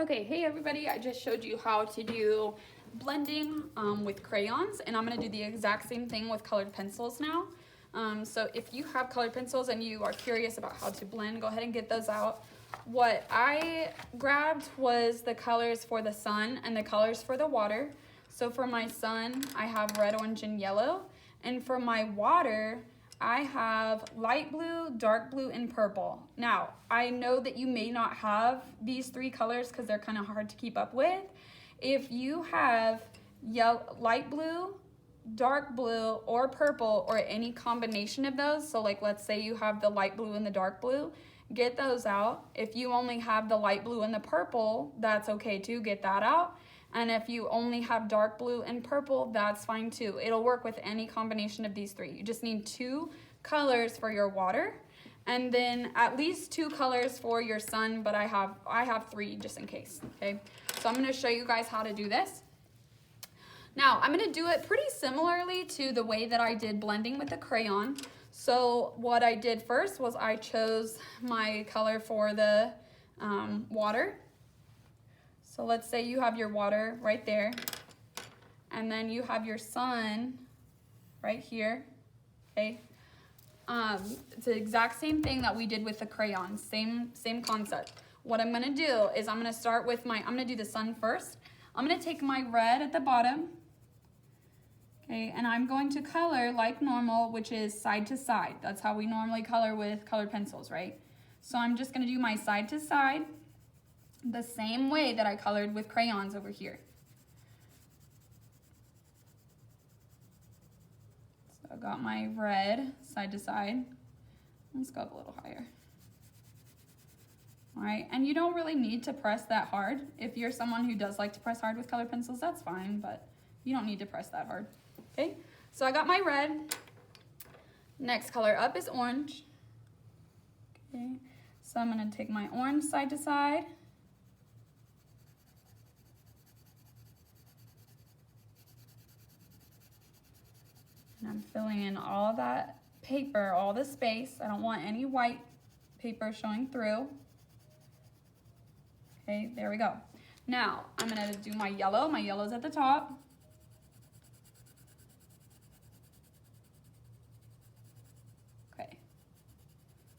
Okay, hey everybody, I just showed you how to do blending with crayons, and I'm going to do the exact same thing with colored pencils now. So if you have colored pencils and you are curious about how to blend, go ahead and get those out. What I grabbed was the colors for the sun and the colors for the water. So for my sun, I have red, orange, and yellow. And for my water, I have light blue, dark blue, and purple. Now, I know that you may not have these three colors because they're kind of hard to keep up with. If you have light blue, dark blue, or purple, or any combination of those, so like let's say you have the light blue and the dark blue, get those out. If you only have the light blue and the purple, that's okay too, get that out. And if you only have dark blue and purple, that's fine too. It'll work with any combination of these three. You just need two colors for your water, and then at least two colors for your sun, but I have three just in case, okay? So I'm gonna show you guys how to do this. Now, I'm gonna do it pretty similarly to the way that I did blending with the crayon. So what I did first was I chose my color for the water. So let's say you have your water right there, and then you have your sun right here, okay? It's the exact same thing that we did with the crayon, same concept. What I'm gonna do is I'm gonna start with I'm gonna do the sun first. I'm gonna take my red at the bottom, okay, and I'm going to color like normal, which is side to side. That's how we normally color with colored pencils, right? So I'm just gonna do my side to side the same way that I colored with crayons over here. So I got my red side to side. Let's go up a little higher. All right, and you don't really need to press that hard. If you're someone who does like to press hard with colored pencils, that's fine, but you don't need to press that hard. Okay, so I got my red. Next color up is orange. Okay, so I'm gonna take my orange side to side. And I'm filling in all that paper, all the space. I don't want any white paper showing through. Okay, there we go. Now, I'm gonna do my yellow. My yellow's at the top. Okay,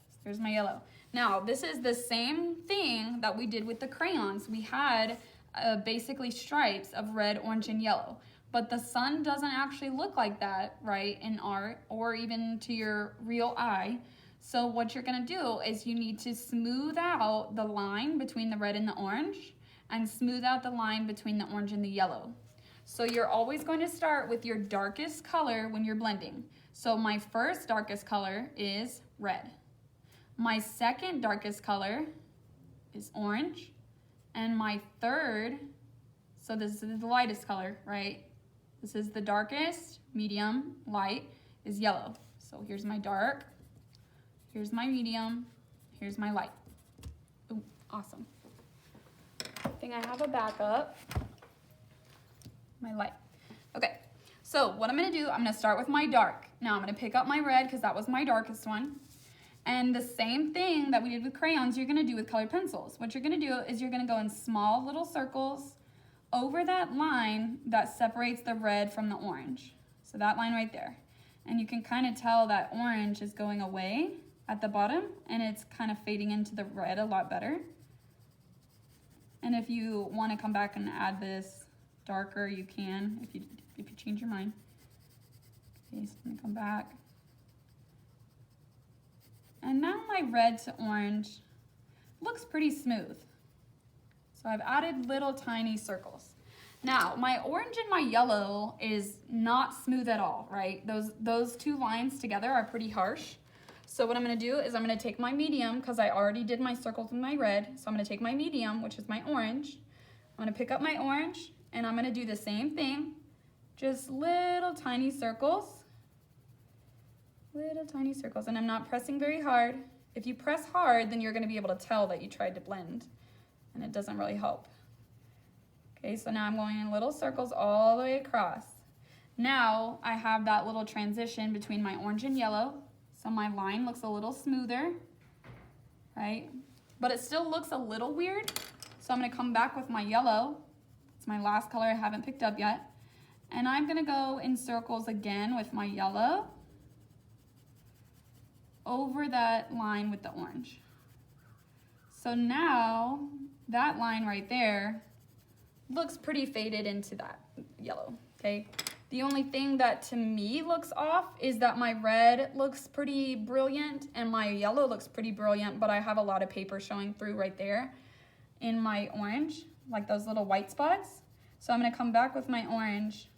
so there's my yellow. Now, this is the same thing that we did with the crayons. We had basically stripes of red, orange, and yellow. But the sun doesn't actually look like that, right, in art or even to your real eye. So what you're gonna do is you need to smooth out the line between the red and the orange and smooth out the line between the orange and the yellow. So you're always going to start with your darkest color when you're blending. So my first darkest color is red. My second darkest color is orange. And my third, so this is the lightest color, right? This is the darkest, medium, light is yellow. So here's my dark, here's my medium, here's my light. Ooh, awesome. I think I have a backup. My light. Okay, so what I'm gonna do, I'm gonna start with my dark. Now I'm gonna pick up my red because that was my darkest one. And the same thing that we did with crayons, you're gonna do with colored pencils. What you're gonna do is you're gonna go in small little circles over that line that separates the red from the orange. So that line right there. And you can kind of tell that orange is going away at the bottom and it's kind of fading into the red a lot better. And if you want to come back and add this darker, you can if you change your mind. Okay, so I'm gonna come back. And now my red to orange looks pretty smooth. So I've added little tiny circles. Now, my orange and my yellow is not smooth at all, right? Those two lines together are pretty harsh. So what I'm gonna do is I'm gonna take my medium, because I already did my circles with my red, so I'm gonna take my medium, which is my orange. I'm gonna pick up my orange, and I'm gonna do the same thing, just little tiny circles. Little tiny circles, and I'm not pressing very hard. If you press hard, then you're gonna be able to tell that you tried to blend, and it doesn't really help. Okay, so now I'm going in little circles all the way across. Now I have that little transition between my orange and yellow, so my line looks a little smoother, right? But it still looks a little weird, So I'm gonna come back with my yellow. It's my last color I haven't picked up yet. And I'm gonna go in circles again with my yellow over that line with the orange. So now that line right there looks pretty faded into that yellow, okay? The only thing that to me looks off is that my red looks pretty brilliant and my yellow looks pretty brilliant, but I have a lot of paper showing through right there in my orange, like those little white spots. So I'm gonna come back with my orange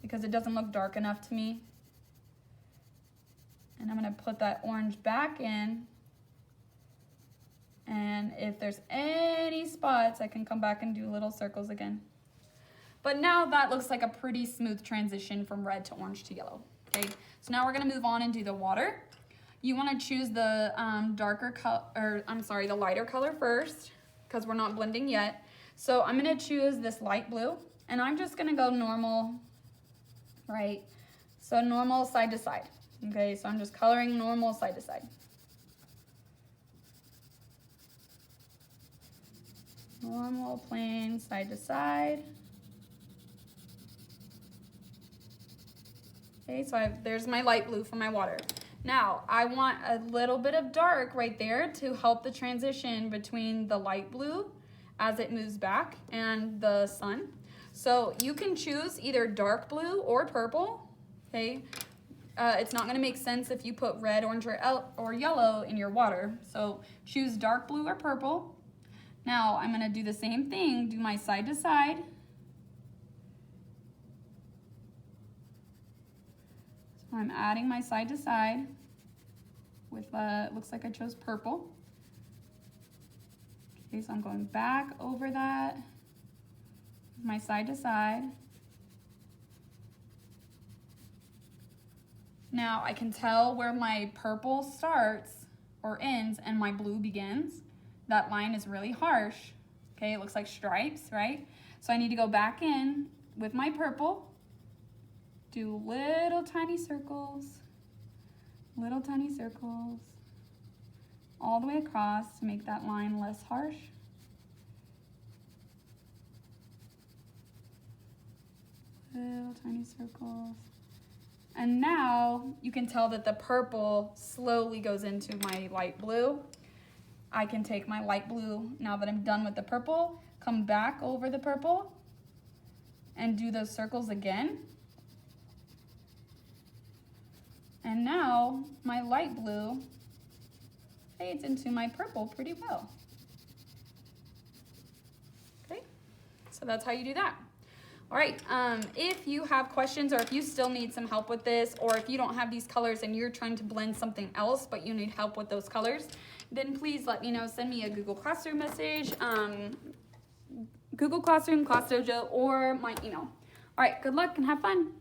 because it doesn't look dark enough to me. And I'm gonna put that orange back in. And if there's any spots, I can come back and do little circles again. But now that looks like a pretty smooth transition from red to orange to yellow, okay? So now we're gonna move on and do the water. You wanna choose the the lighter color first, because we're not blending yet. So I'm gonna choose this light blue, and I'm just gonna go normal, right? So normal side to side, okay? So I'm just coloring normal side to side. Normal, plain, side to side. Okay, so there's my light blue for my water. Now, I want a little bit of dark right there to help the transition between the light blue as it moves back and the sun. So you can choose either dark blue or purple, okay? It's not gonna make sense if you put red, orange, or yellow in your water. So choose dark blue or purple. Now I'm gonna do the same thing, do my side to side. So I'm adding my side to side with, looks like I chose purple. Okay, so I'm going back over that, my side to side. Now I can tell where my purple starts or ends and my blue begins. That line is really harsh, okay? It looks like stripes, right? So I need to go back in with my purple, do little tiny circles, all the way across to make that line less harsh. Little tiny circles. And now you can tell that the purple slowly goes into my light blue. I can take my light blue, now that I'm done with the purple, come back over the purple and do those circles again. And now my light blue fades into my purple pretty well. Okay, so that's how you do that. All right, if you have questions or if you still need some help with this, or if you don't have these colors and you're trying to blend something else but you need help with those colors, then please let me know. Send me a Google Classroom message, Google Classroom, Class Dojo, or my email. All right, good luck and have fun.